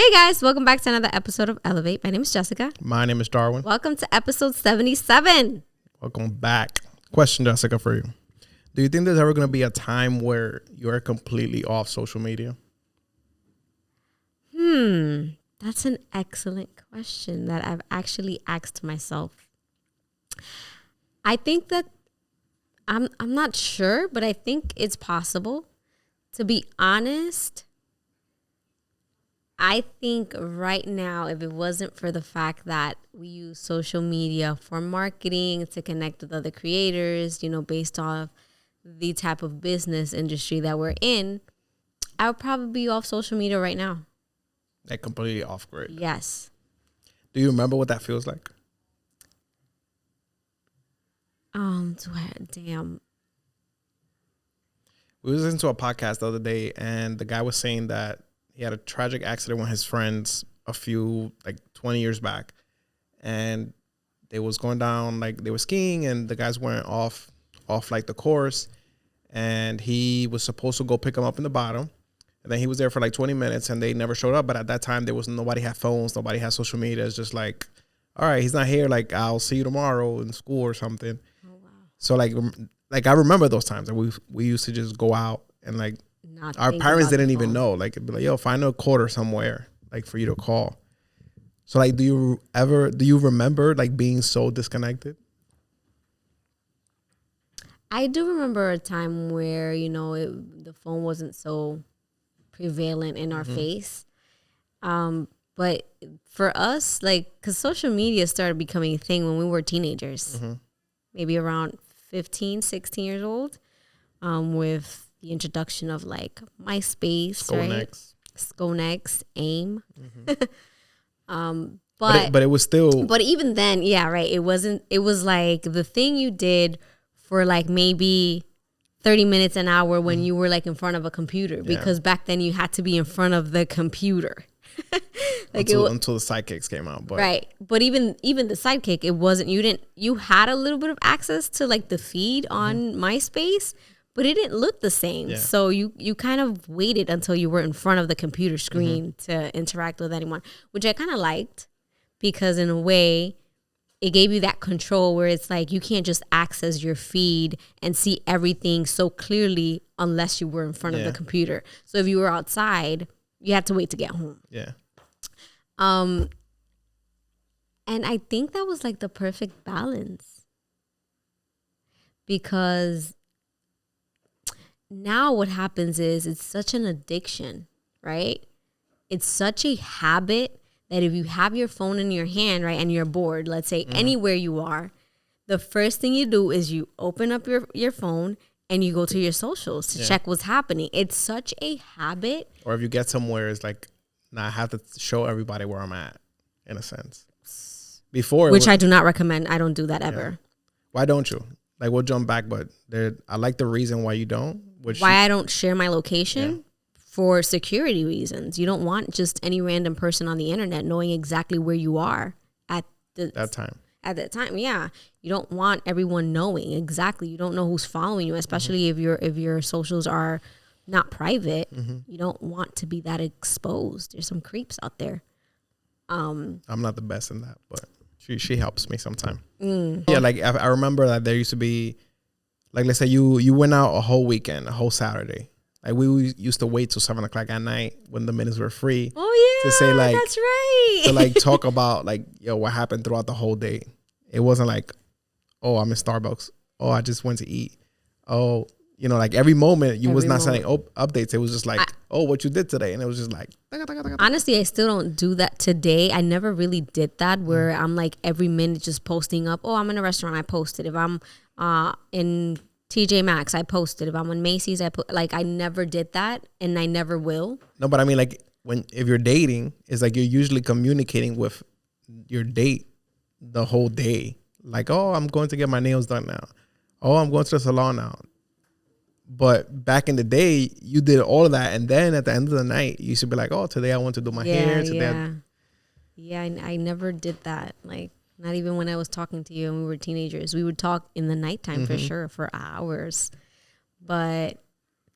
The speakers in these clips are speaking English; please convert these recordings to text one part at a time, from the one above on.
Hey guys, welcome back to another episode of Elevate. My name is Jessica. My name is Darwin. Welcome to episode 77. Welcome back. Question, Jessica, for you. Do you think there's ever going to be a time where you're completely off social media? That's an excellent question that I've actually asked myself. I think that I'm not sure, but I think it's possible. To be honest, I think right now, if it wasn't for the fact that we use social media for marketing, to connect with other creators, based off the type of business industry that we're in, I would probably be off social media right now. Like completely off grid? Yes. Do you remember what that feels like? Damn. We was listening to a podcast the other day, and the guy was saying that he had a tragic accident with his friends 20 years back. And they was going down, they were skiing, and the guys went off the course. And he was supposed to go pick them up in the bottom. And then he was there for 20 minutes, and they never showed up. But at that time, nobody had phones, nobody had social media. It's just all right, he's not here. I'll see you tomorrow in school or something. Oh, wow. So I remember those times that we used to just go out and Not our think parents about didn't the even phone. know. It'd be yo, find a quarter somewhere for you to call. So do you remember being so disconnected? I do remember a time where, the phone wasn't so prevalent in our face. But for us, because social media started becoming a thing when we were teenagers, maybe around 15, 16 years old, with the introduction of MySpace, right? Skonex, AIM. But it was still. But even then, yeah, right. It was the thing you did for maybe 30 minutes an hour when you were in front of a computer, because back then you had to be in front of the computer. Until the sidekicks came out. But. Right. But even the sidekick, it wasn't, you had a little bit of access to the feed on MySpace, but it didn't look the same. Yeah. So you kind of waited until you were in front of the computer screen to interact with anyone, which I kind of liked, because in a way it gave you that control where it's you can't just access your feed and see everything so clearly unless you were in front of the computer. So if you were outside, you had to wait to get home. Yeah. And I think that was the perfect balance, because now what happens is it's such an addiction, right? It's such a habit that if you have your phone in your hand, right, and you're bored, let's say anywhere you are, the first thing you do is you open up your phone and you go to your socials to check what's happening. It's such a habit. Or if you get somewhere, it's now I have to show everybody where I'm at, in a sense. Before, Which I do not recommend. I don't do that ever. Why don't you? We'll jump back, but I like the reason why you don't. I don't share my location for security reasons. You don't want just any random person on the internet knowing exactly where you are at that time. At that time, yeah. You don't want everyone knowing exactly. You don't know who's following you, especially if your socials are not private. You don't want to be that exposed. There's some creeps out there. I'm not the best in that, but she helps me sometimes. Yeah, I remember that there used to be, let's say you went out a whole weekend, a whole Saturday. We used to wait till 7 o'clock at night when the minutes were free. Oh yeah, to say that's right. To talk about what happened throughout the whole day. It wasn't oh, I'm in Starbucks. Oh, I just went to eat. Oh, every moment you was not sending updates. It was just what you did today, and it was just honestly, I still don't do that today. I never really did that where I'm every minute just posting up. Oh, I'm in a restaurant, I posted. If I'm in TJ Maxx, I posted. If I'm in Macy's, I never did that, and I never will. No, but I mean, if you're dating, it's you're usually communicating with your date the whole day. Oh, I'm going to get my nails done now. Oh, I'm going to the salon now. But back in the day, you did all of that, and then at the end of the night, you should be oh, today I want to do my hair. Today I never did that. Not even when I was talking to you and we were teenagers. We would talk in the nighttime for sure, for hours. But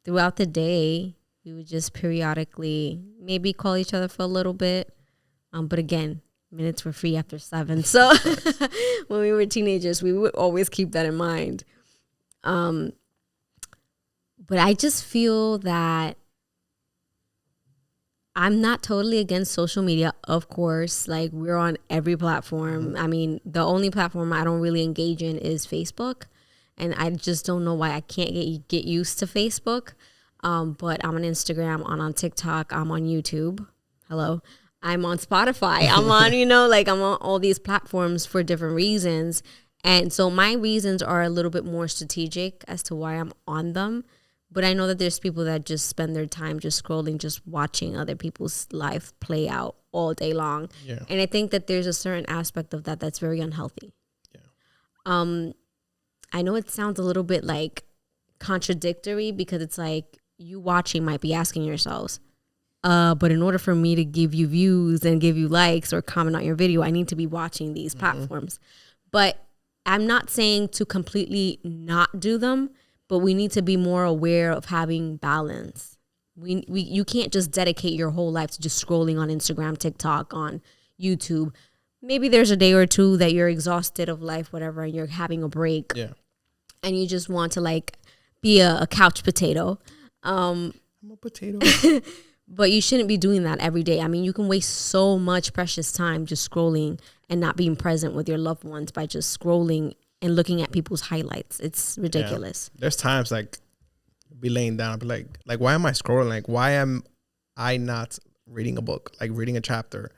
throughout the day, We would just periodically maybe call each other for a little bit. But again, minutes were free after 7. So when we were teenagers, we would always keep that in mind. But I just feel that I'm not totally against social media, of course. Like, we're on every platform. I mean, the only platform I don't really engage in is Facebook. And I just don't know why I can't get used to Facebook. But I'm on Instagram, I'm on TikTok, I'm on YouTube. Hello. I'm on Spotify. I'm on, I'm on all these platforms for different reasons. And so my reasons are a little bit more strategic as to why I'm on them. But I know that there's people that just spend their time just scrolling, just watching other people's life play out all day long. Yeah. And I think that there's a certain aspect of that that's very unhealthy. Yeah. I know it sounds a little bit like contradictory, because it's like you watching might be asking yourselves, but in order for me to give you views and give you likes or comment on your video, I need to be watching these platforms. But I'm not saying to completely not do them, but we need to be more aware of having balance. You can't just dedicate your whole life to just scrolling on Instagram, TikTok, on YouTube. Maybe there's a day or two that you're exhausted of life, whatever, and you're having a break. Yeah. And you just want to like be a couch potato. I'm a potato. But you shouldn't be doing that every day. I mean, you can waste so much precious time just scrolling and not being present with your loved ones by just scrolling and looking at people's highlights. It's ridiculous. Yeah. There's times like be laying down, be like why am I scrolling? Like, why am I not reading a book, like reading a chapter,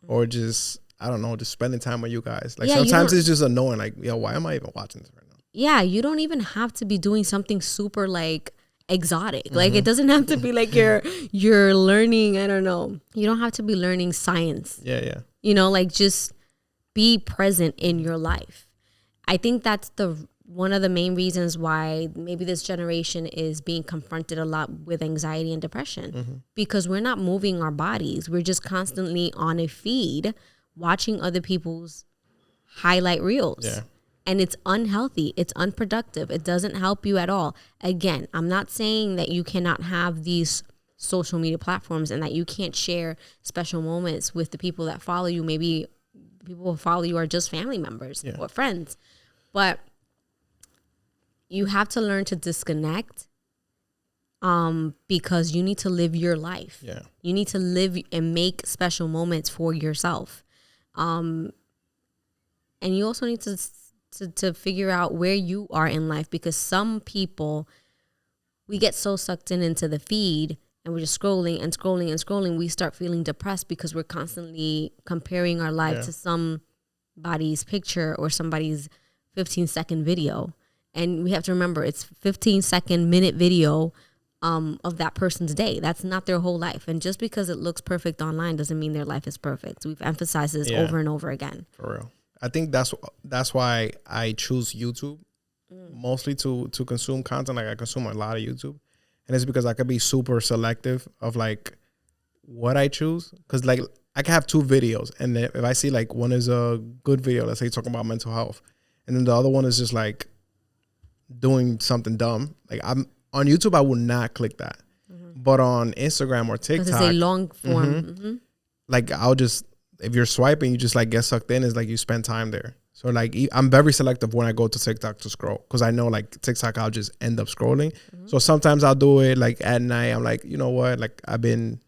or just, I don't know, just spending time with you guys? Like, sometimes it's just annoying. Like, why am I even watching this right now? Yeah, you don't even have to be doing something super like exotic. Like, it doesn't have to be like you're learning, I don't know. You don't have to be learning science. Yeah. Like, just be present in your life. I think that's one of the main reasons why maybe this generation is being confronted a lot with anxiety and depression, because we're not moving our bodies. We're just constantly on a feed watching other people's highlight reels. Yeah. And it's unhealthy. It's unproductive. It doesn't help you at all. Again, I'm not saying that you cannot have these social media platforms and that you can't share special moments with the people that follow you. Maybe people who follow you are just family members or friends. But you have to learn to disconnect because you need to live your life. Yeah. You need to live and make special moments for yourself. And you also need to figure out where you are in life, because some people, we get so sucked into the feed and we're just scrolling and scrolling and scrolling. We start feeling depressed because we're constantly comparing our life to somebody's picture or somebody's 15-second video. And we have to remember, it's 15-second minute video of that person's day. That's not their whole life. And just because it looks perfect online doesn't mean their life is perfect. We've emphasized this over and over again. For real. I think that's why I choose YouTube mostly to consume content. Like, I consume a lot of YouTube, and it's because I could be super selective of like what I choose. Because like, I can have 2 videos, and if I see like one is a good video, let's say talking about mental health, and then the other one is just like doing something dumb, like, I'm on YouTube, I would not click that. But on Instagram or TikTok, because it's a long form. Like, I'll just, if you're swiping, you just like get sucked in. It's like you spend time there. So like, I'm very selective when I go to TikTok to scroll, because I know like TikTok, I'll just end up scrolling. So sometimes I'll do it like at night. I'm like, you know what? Like, I've been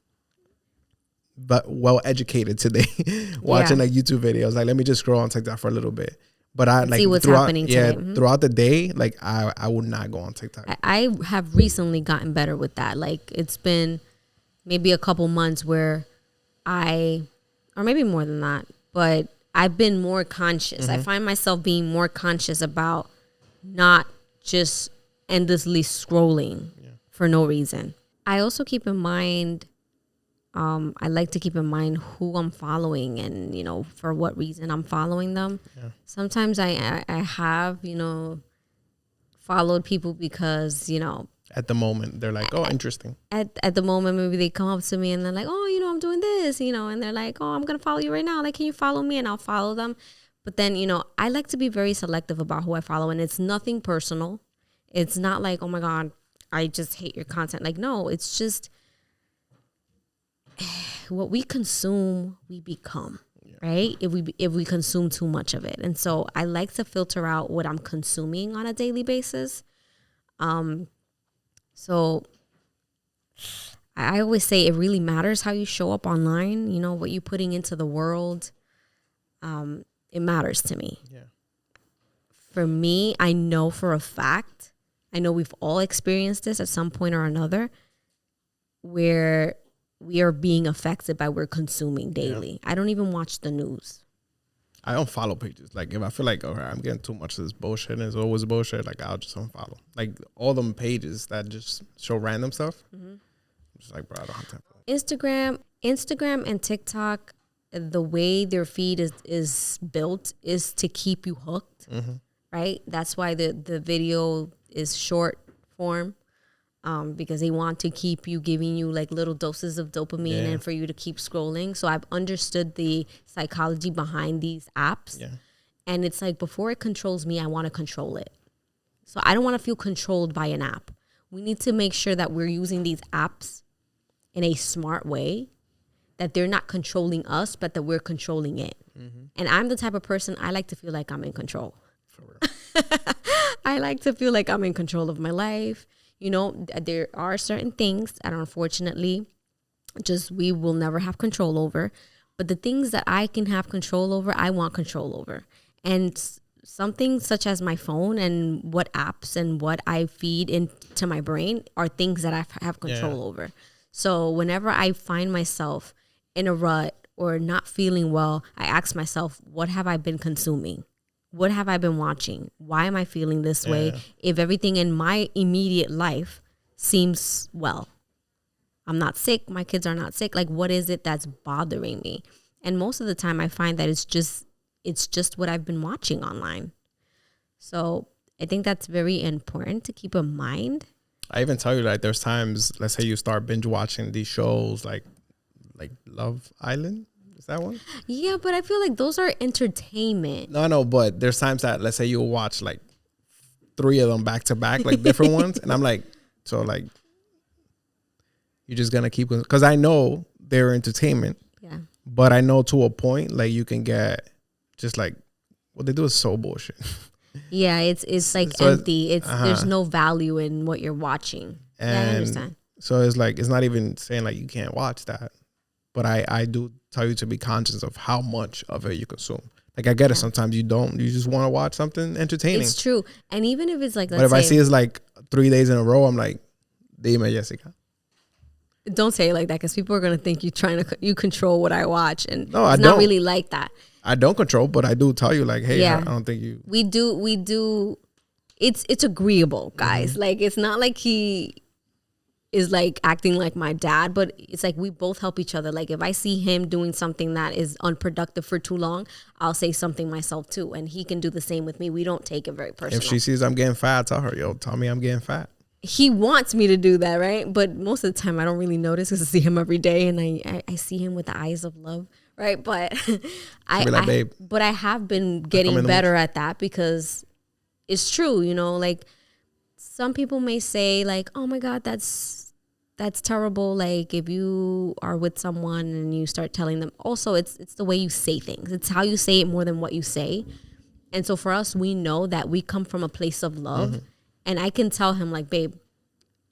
well educated today watching like YouTube videos. Like, let me just scroll on TikTok for a little bit. But I like see what's happening today. Throughout the day, like I would not go on TikTok. I have recently gotten better with that. Like, it's been maybe a couple months where or maybe more than that, but I've been more conscious. I find myself being more conscious about not just endlessly scrolling for no reason. I also keep in mind, I like to keep in mind who I'm following and, for what reason I'm following them. Yeah. Sometimes I have, followed people because, at the moment, they're like, oh, interesting. At the moment, maybe they come up to me and they're like, oh, I'm doing this, and they're like, oh, I'm going to follow you right now. Like, can you follow me? And I'll follow them. But then, I like to be very selective about who I follow. And it's nothing personal. It's not like, oh, my God, I just hate your content. Like, no, it's just what we consume, we become, right? If we consume too much of it. And so I like to filter out what I'm consuming on a daily basis. So I always say it really matters how you show up online, you know, what you're putting into the world. It matters to me. Yeah. For me, I know for a fact, I know we've all experienced this at some point or another, where we are being affected by what we're consuming daily. Yeah. I don't even watch the news. I don't follow pages. Like if I feel like, I'm getting too much of this bullshit and it's always bullshit, like I'll just unfollow. Like all them pages that just show random stuff. I'm just like, bro, I don't have time for that. Instagram and TikTok, the way their feed is built is to keep you hooked, right? That's why the video is short form. Because they want to keep you giving you like little doses of dopamine and for you to keep scrolling. So I've understood the psychology behind these apps. Yeah. And it's like before it controls me, I want to control it. So I don't want to feel controlled by an app. We need to make sure that we're using these apps in a smart way, that they're not controlling us, but that we're controlling it. And I'm the type of person, I like to feel like I'm in control. For real. I like to feel like I'm in control of my life. You know, there are certain things that unfortunately just we will never have control over. But the things that I can have control over, I want control over. And something such as my phone and what apps and what I feed into my brain are things that I have control over. So whenever I find myself in a rut or not feeling well, I ask myself, what have I been consuming? What have I been watching? Why am I feeling this way if everything in my immediate life seems well? I'm not sick. My kids are not sick. Like, what is it that's bothering me? And most of the time I find that it's just what I've been watching online. So I think that's very important to keep in mind. I even tell you, like, there's times, let's say you start binge watching these shows like Love Island. Is that one? Yeah, but I feel like those are entertainment. No, but there's times that, let's say you'll watch like 3 of them back to back, like different ones. And I'm like, so like, you're just going to keep, because I know they're entertainment. Yeah. But I know to a point, like you can get just like, what they do is so bullshit. Yeah, it's like so empty. There's no value in what you're watching. And yeah, I understand. So it's like, it's not even saying like you can't watch that. But I do tell you to be conscious of how much of it you consume. Like I get it. Sometimes you don't. You just want to watch something entertaining. It's true. And even if it's like, but if I see it's like 3 days in a row, I'm like, dime Jessica. Don't say it like that, because people are gonna think you control what I watch, and no, it's not really like that. I don't control, but I do tell you like, hey, I don't think you. We do. It's agreeable, guys. Like it's not like he is like acting like my dad, but it's like we both help each other. Like if I see him doing something that is unproductive for too long, I'll say something myself too, and he can do the same with me. We don't take it very personal. If she sees I'm getting fat, tell her, tell me I'm getting fat. He wants me to do that, right? But most of the time I don't really notice because I see him every day, and I see him with the eyes of love, right? But but I have been getting better at that, because it's true, you know, like some people may say like, oh my God, that's terrible. Like if you are with someone and you start telling them, also it's the way you say things. It's how you say it more than what you say. And so for us, we know that we come from a place of love. And I can tell him like, babe,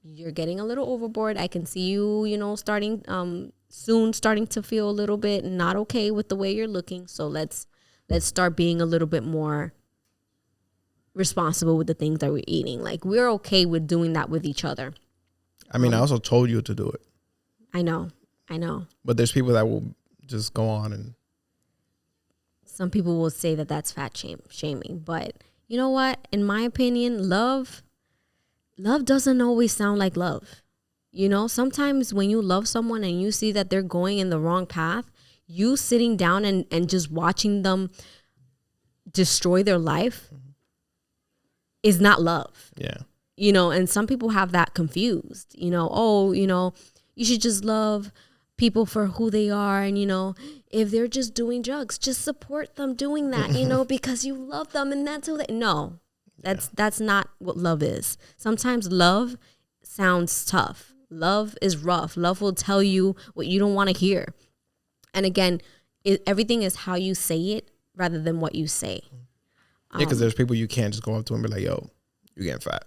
you're getting a little overboard. I can see you, you know, starting to feel a little bit not okay with the way you're looking. So let's start being a little bit more responsible with the things that we're eating. Like we're okay with doing that with each other. I mean, I also told you to do it. I know. But there's people that will just go on and. Some people will say that that's fat shaming. But you know what? In my opinion, love doesn't always sound like love. You know, sometimes when you love someone and you see that they're going in the wrong path, you sitting down and just watching them destroy their life is not love. Yeah. You know, and some people have that confused, you know, oh, you know, you should just love people for who they are. And, you know, if they're just doing drugs, just support them doing that, you know, because you love them and that's who they, no, that's not what love is. Sometimes love sounds tough. love is rough. Love will tell you what you don't want to hear. And again, everything is how you say it rather than what you say. Yeah, because there's people you can't just go up to and be like, yo, you getting fat.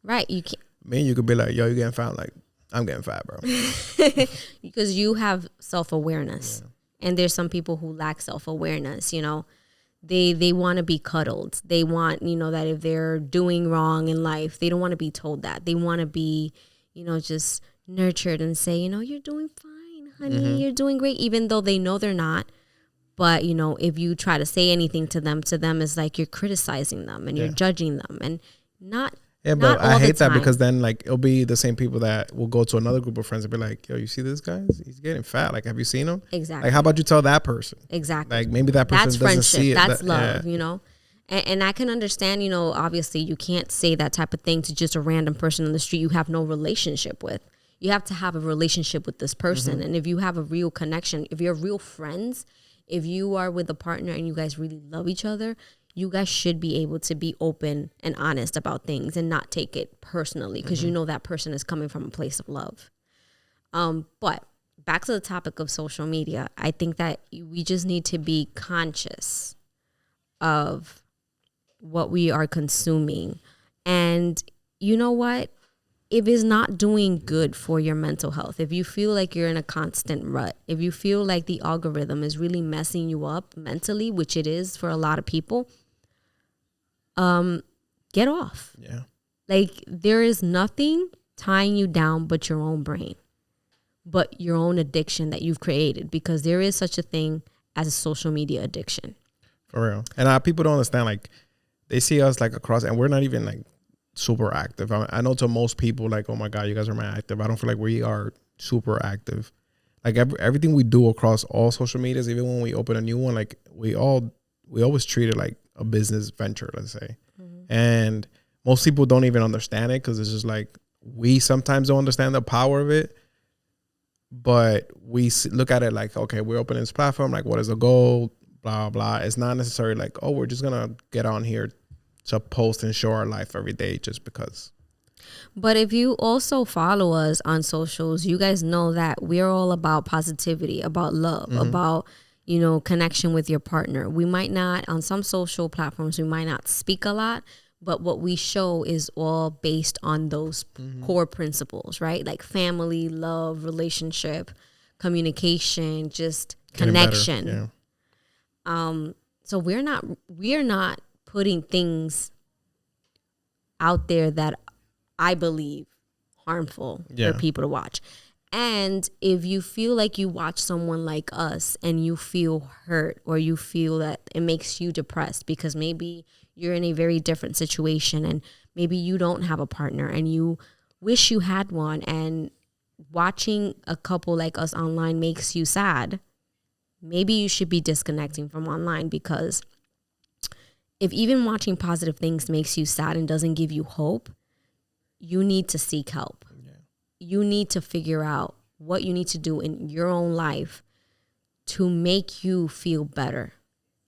Right. You can't. Me, you could be like, yo, you getting fat. I'm like, I'm getting fat, bro. Because you have self-awareness. Yeah. And there's some people who lack self-awareness, you know. They want to be cuddled. They want, you know, that if they're doing wrong in life, they don't want to be told that. They want to be, you know, just nurtured and say, you know, you're doing fine, honey. You're doing great, even though they know they're not. But, you know, if you try to say anything to them it's like you're criticizing them and you're judging them and not. Yeah, but I hate that because then like it'll be the same people that will go to another group of friends and be like, yo, you see this guy? He's getting fat. Like, have you seen him? Exactly. Like, how about you tell that person? Exactly. Like maybe that person That's doesn't friendship. see it. That's love, you know? And I can understand, you know, obviously you can't say that type of thing to just a random person on the street you have no relationship with. You have to have a relationship with this person. And if you have a real connection, if you're real friends, if you are with a partner and you guys really love each other, you guys should be able to be open and honest about things and not take it personally because you know that person is coming from a place of love. But back to the topic of social media, I think that we just need to be conscious of what we are consuming. And you know what? If it's not doing good for your mental health, if you feel like you're in a constant rut, if you feel like the algorithm is really messing you up mentally, which it is for a lot of people, get off. Yeah. Like there is nothing tying you down but your own brain, but your own addiction that you've created, because there is such a thing as a social media addiction. For real. And people don't understand, like they see us like across and we're not even like super active. I know to most people like, oh my God, you guys are mad active. I don't feel like we are super active. Like everything we do across all social medias, even when we open a new one, like we always treat it like a business venture, let's say. And most people don't even understand it because it's just like we sometimes don't understand the power of it. But we look at it like, okay, we're opening this platform. Like, what is the goal? Blah, blah. It's not necessarily like, oh, we're just going to get on here to post and show our life every day just because. But if you also follow us on socials, you guys know that we're all about positivity, about love, about, you know, connection with your partner. We might not, on some social platforms, we might not speak a lot, but what we show is all based on those core principles, right? Like family, love, relationship, communication, just connection. Yeah. So we're not putting things out there that I believe harmful for people to watch. And if you feel like you watch someone like us and you feel hurt or you feel that it makes you depressed because maybe you're in a very different situation and maybe you don't have a partner and you wish you had one, and watching a couple like us online makes you sad, maybe you should be disconnecting from online, because if even watching positive things makes you sad and doesn't give you hope, you need to seek help. Yeah. You need to figure out what you need to do in your own life to make you feel better.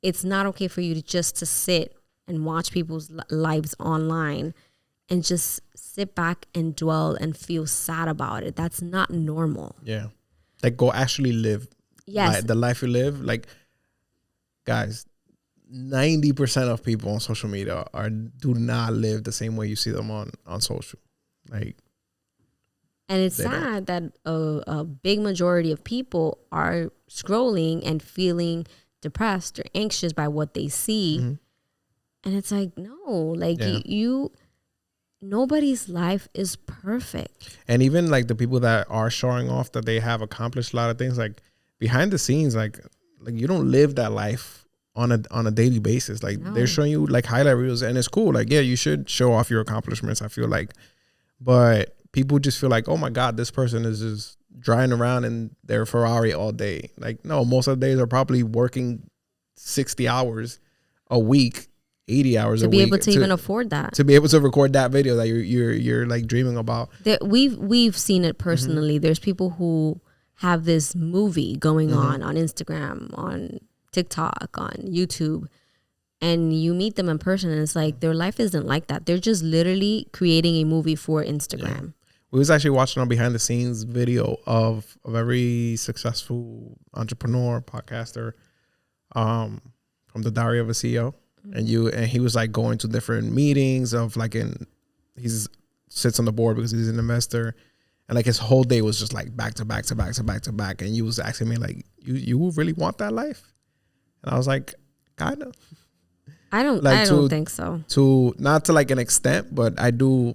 It's not okay for you to sit and watch people's lives online and just sit back and dwell and feel sad about it. That's not normal. Yeah. Like, go actually live. Yes. The life you live. Like, guys, 90% of people on social media do not live the same way you see them on social. Like, and it's sad that a big majority of people are scrolling and feeling depressed or anxious by what they see. And it's like, no, like nobody's life is perfect. And even like the people that are showing off that they have accomplished a lot of things, like behind the scenes, like you don't live that life on a daily basis. Like they're showing you like highlight reels, and it's cool. Like, yeah, you should show off your accomplishments, I feel like. But people just feel like, oh my God, this person is just driving around in their Ferrari all day. Like, no, most of the days are probably working 60 hours a week, 80 hours a week. To be able to even afford that. To be able to record that video that you're like dreaming about. We've seen it personally. There's people who have this movie going on Instagram, on TikTok, on YouTube, and you meet them in person and it's like their life isn't like that. They're just literally creating a movie for Instagram. we was actually watching a behind the scenes video of a very successful entrepreneur, podcaster, from the Diary of a CEO. And he was like going to different meetings of like he's sits on the board because he's an investor. And like his whole day was just like back to back to back to back to back. And you was asking me like, you really want that life? And I was like, kind of. I don't think so. To not to like an extent, but I do.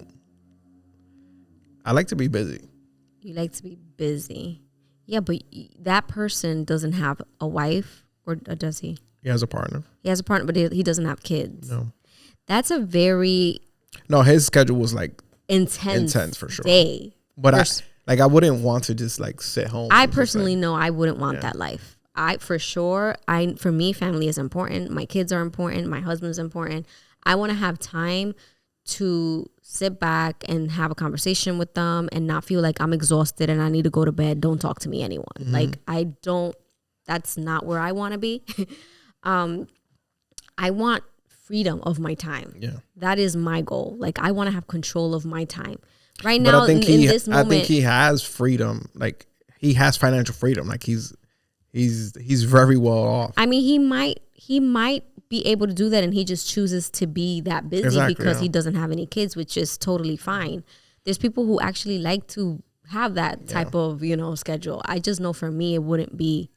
I like to be busy. You like to be busy. Yeah, but that person doesn't have a wife, or does he? He has a partner. He has a partner, but he doesn't have kids. No. That's a very... No, his schedule was like... Intense for sure. Day. But I wouldn't want to just like sit home. I personally know I wouldn't want that life. For me, family is important. My kids are important. My husband's important. I want to have time to sit back and have a conversation with them and not feel like I'm exhausted and I need to go to bed. Don't talk to me, anyone. Mm-hmm. Like, that's not where I want to be. I want freedom of my time. Yeah. That is my goal. Like, I want to have control of my time. Right now, in this moment, I think he has freedom. Like, he has financial freedom. Like, he's very well off. I mean, he might be able to do that, and he just chooses to be that busy because he doesn't have any kids, which is totally fine. There's people who actually like to have that type of, schedule. I just know for me, it wouldn't be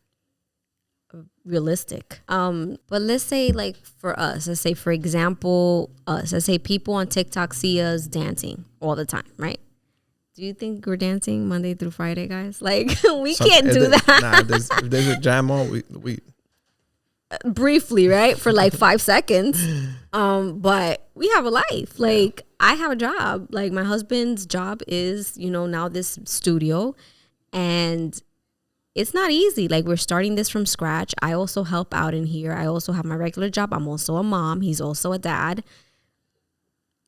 realistic. But let's say, like, for us, let's say, for example, let's say people on TikTok see us dancing all the time, right? Do you think we're dancing Monday through Friday, guys? Like, we can't do that. If there's a jam on, we briefly, right? For like 5 seconds. But we have a life. Like, I have a job. Like, my husband's job is, now this studio, and it's not easy. Like, we're starting this from scratch. I also help out in here. I also have my regular job. I'm also a mom. He's also a dad.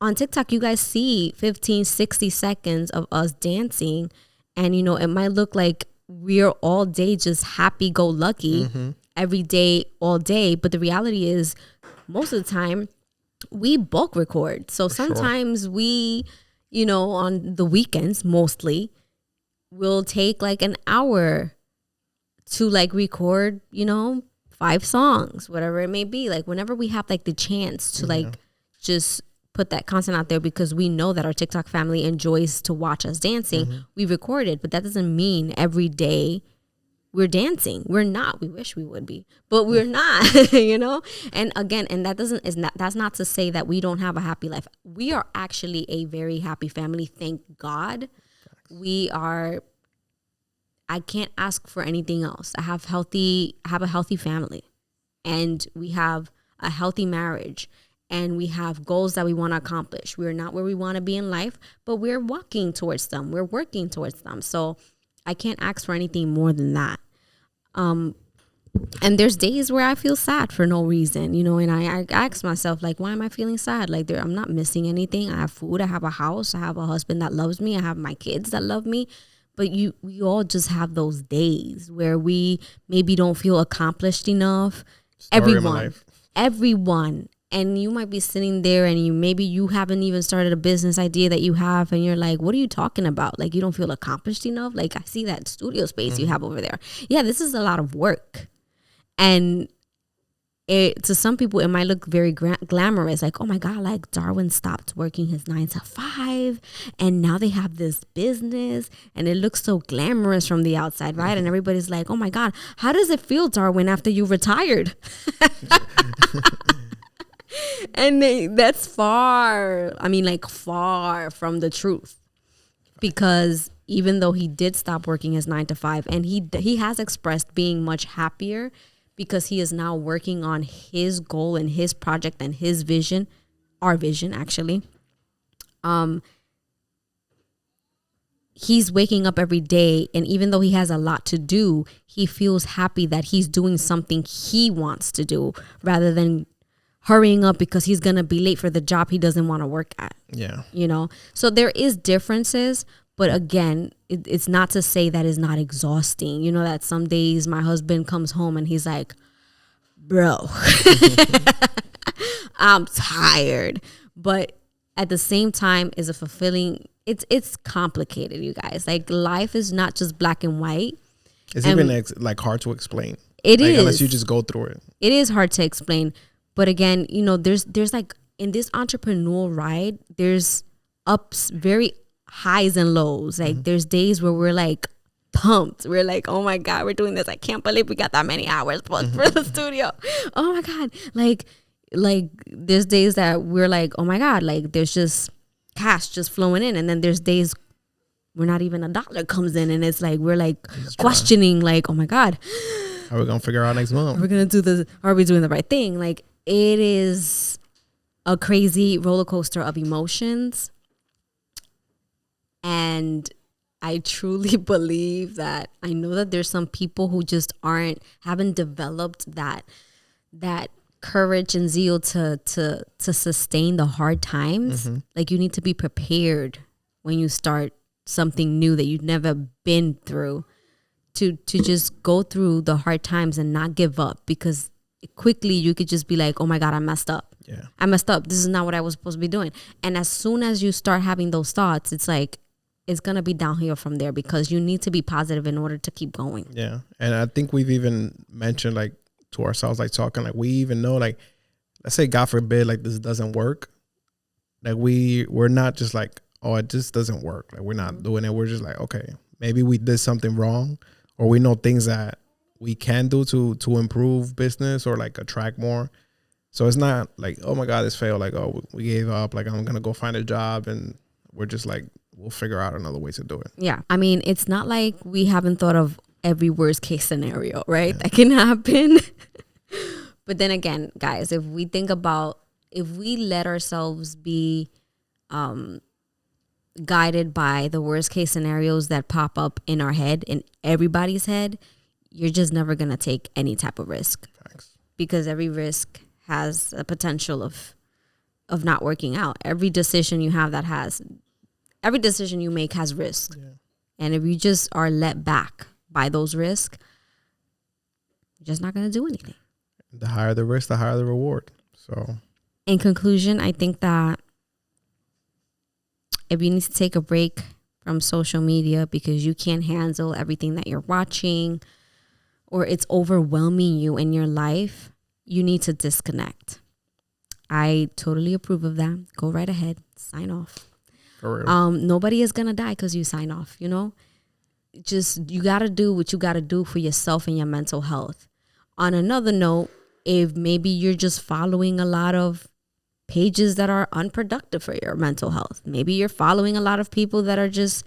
On TikTok, you guys see 15, 60 seconds of us dancing. And, it might look like we're all day just happy-go-lucky every day, all day. But the reality is, most of the time, we bulk record. So sometimes we, on the weekends, mostly, we'll take like an hour to like record, 5 songs, whatever it may be. Like, whenever we have like the chance to like just put that content out there, because we know that our TikTok family enjoys to watch us dancing, we record it. But that doesn't mean every day we're dancing. We're not. We wish we would be, but we're not, And again, and that's not to say that we don't have a happy life. We are actually a very happy family. Thank God. I can't ask for anything else. I have a healthy family, and we have a healthy marriage, and we have goals that we want to accomplish. We're not where we want to be in life, but we're walking towards them. We're working towards them. So I can't ask for anything more than that. And there's days where I feel sad for no reason, and I ask myself, like, why am I feeling sad? Like, I'm not missing anything. I have food. I have a house. I have a husband that loves me. I have my kids that love me. But we all just have those days where we maybe don't feel accomplished enough. Everyone. And you might be sitting there and you haven't even started a business idea that you have, and you're like, what are you talking about? Like, you don't feel accomplished enough? Like, I see that studio space you have over there. Yeah, this is a lot of work. And to some people, it might look very glamorous. Like, oh my God, like Darwin stopped working his 9 to 5 and now they have this business, and it looks so glamorous from the outside, right? And everybody's like, oh my God, how does it feel, Darwin, after you retired? And that's far from the truth, because even though he did stop working his 9 to 5, and he has expressed being much happier because he is now working on his goal and his project and his vision, our vision actually. He's waking up every day, and even though he has a lot to do, he feels happy that he's doing something he wants to do rather than hurrying up because he's going to be late for the job he doesn't want to work at. Yeah. So there is differences, but again, it's not to say that it's not exhausting. That some days my husband comes home and he's like, bro, I'm tired. But at the same time, it's a fulfilling it's complicated, you guys. Like life is not just black and white. It's even like hard to explain. It like, is, unless you just go through it. It is hard to explain. But again, you know, there's like in this entrepreneurial ride, there's ups, very highs and lows. Like there's days where we're like pumped. We're like, oh my God, we're doing this. I can't believe we got that many hours booked for the studio. Oh my God. Like there's days that we're like, oh my God, like there's just cash just flowing in. And then there's days where not even $1 comes in. And it's like, we're like questioning like, oh my God, how are we going to figure out next month? Are we going to do this? Are we doing the right thing? Like it is a crazy roller coaster of emotions. And I truly believe that I know that there's some people who just haven't developed that courage and zeal to sustain the hard times. Like you need to be prepared when you start something new that you've never been through to just go through the hard times and not give up, because quickly you could just be like, oh my God, I messed up. Yeah. I messed up. This is not what I was supposed to be doing. And as soon as you start having those thoughts, it's like, it's going to be downhill from there, because you need to be positive in order to keep going. Yeah. And I think we've even mentioned like to ourselves, like talking, like we even know, like, let's say God forbid, like this doesn't work. Like we're not just like, oh, it just doesn't work. Like we're not doing it. We're just like, okay, maybe we did something wrong, or we know things that we can do to improve business or like attract more. So it's not like, oh my God, this failed. Like, oh, we gave up. Like I'm going to go find a job, and we're just like, we'll figure out another way to do it. Yeah. I mean, it's not like we haven't thought of every worst case scenario, right? Yeah. That can happen. But then again, guys, if we let ourselves be guided by the worst case scenarios that pop up in our head, in everybody's head, you're just never going to take any type of risk. Thanks. Because every risk has a potential of not working out. Every decision you make has risk. Yeah. And if you just are let back by those risks, you're just not going to do anything. The higher the risk, the higher the reward. So in conclusion, I think that if you need to take a break from social media because you can't handle everything that you're watching, or it's overwhelming you in your life, you need to disconnect. I totally approve of that. Go right ahead. Sign off. Nobody is going to die because you sign off, you know? Just, you got to do what you got to do for yourself and your mental health. On another note, if maybe you're just following a lot of pages that are unproductive for your mental health, maybe you're following a lot of people that are just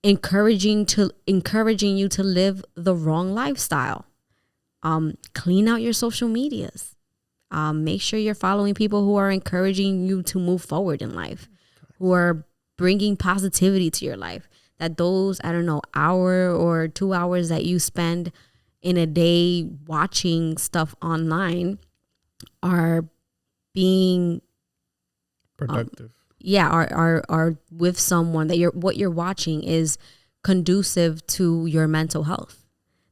encouraging you to live the wrong lifestyle. Clean out your social medias. Make sure you're following people who are encouraging you to move forward in life, who are bringing positivity to your life. That those, I don't know, hour or 2 hours that you spend in a day watching stuff online are being productive. Are with someone that what you're watching is conducive to your mental health,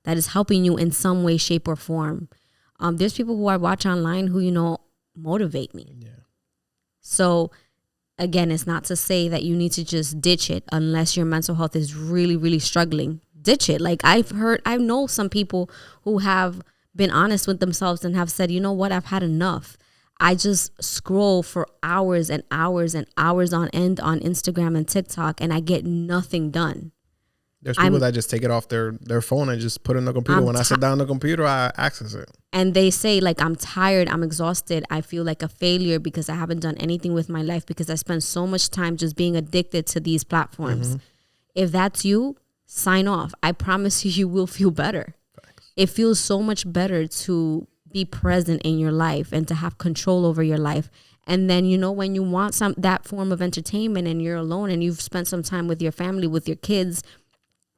that is helping you in some way, shape, or form. There's people who I watch online who, you know, motivate me. Yeah. So again, it's not to say that you need to just ditch it unless your mental health is really, really struggling. Ditch it. Like I know some people who have been honest with themselves and have said, you know what, I've had enough. I just scroll for hours and hours and hours on end on Instagram and TikTok, and I get nothing done. There's people that just take it off their phone and just put it in the computer. When I sit down on the computer, I access it. And they say, like, I'm tired, I'm exhausted, I feel like a failure because I haven't done anything with my life because I spend so much time just being addicted to these platforms. Mm-hmm. If that's you, sign off. I promise you will feel better. Thanks. It feels so much better to be present in your life and to have control over your life. And then, you know, when you want that form of entertainment and you're alone and you've spent some time with your family, with your kids,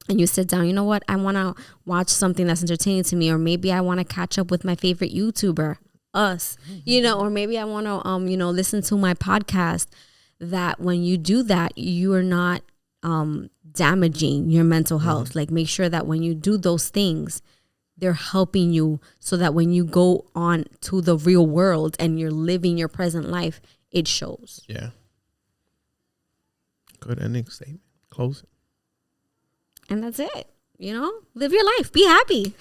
and you sit down, you know what, I want to watch something that's entertaining to me, or maybe I want to catch up with my favorite YouTuber, us, you know, or maybe I want to, you know, listen to my podcast. That when you do that, you are not damaging your mental health. Like, make sure that when you do those things, they're helping you so that when you go on to the real world and you're living your present life, it shows. Yeah. Good ending statement. Close it. And that's it. You know, live your life. Be happy.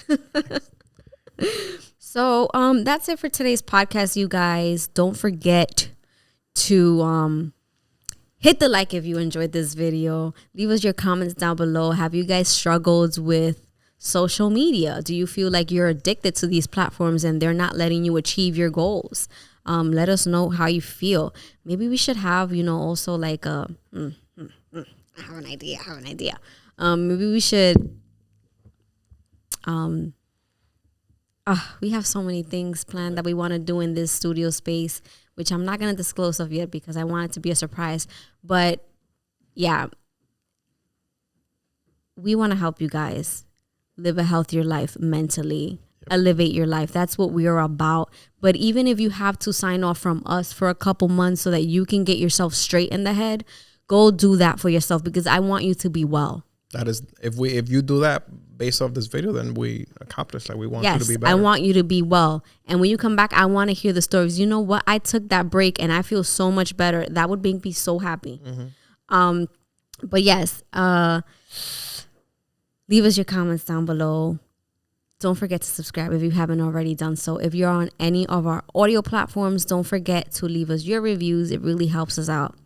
So that's it for today's podcast, you guys. Don't forget to hit the like if you enjoyed this video. Leave us your comments down below. Have you guys struggled with social media? Do you feel like you're addicted to these platforms and they're not letting you achieve your goals? Let us know how you feel. Maybe we should have, you know, also like a I have an idea. Maybe we should we have so many things planned that we want to do in this studio space, which I'm not going to disclose of yet because I want it to be a surprise. But yeah, we want to help you guys live a healthier life mentally, elevate your life. That's what we are about. But even if you have to sign off from us for a couple months so that you can get yourself straight in the head, go do that for yourself because I want you to be well. That is, if you do that based off this video, then we accomplished. Like, we want you to be better. I want you to be well. And when you come back, I want to hear the stories. You know what? I took that break and I feel so much better. That would make me so happy. Mm-hmm. But yes, leave us your comments down below. Don't forget to subscribe if you haven't already done so. If you're on any of our audio platforms, don't forget to leave us your reviews. It really helps us out.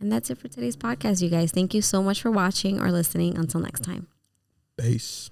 And that's it for today's podcast, you guys. Thank you so much for watching or listening. Until next time. Peace.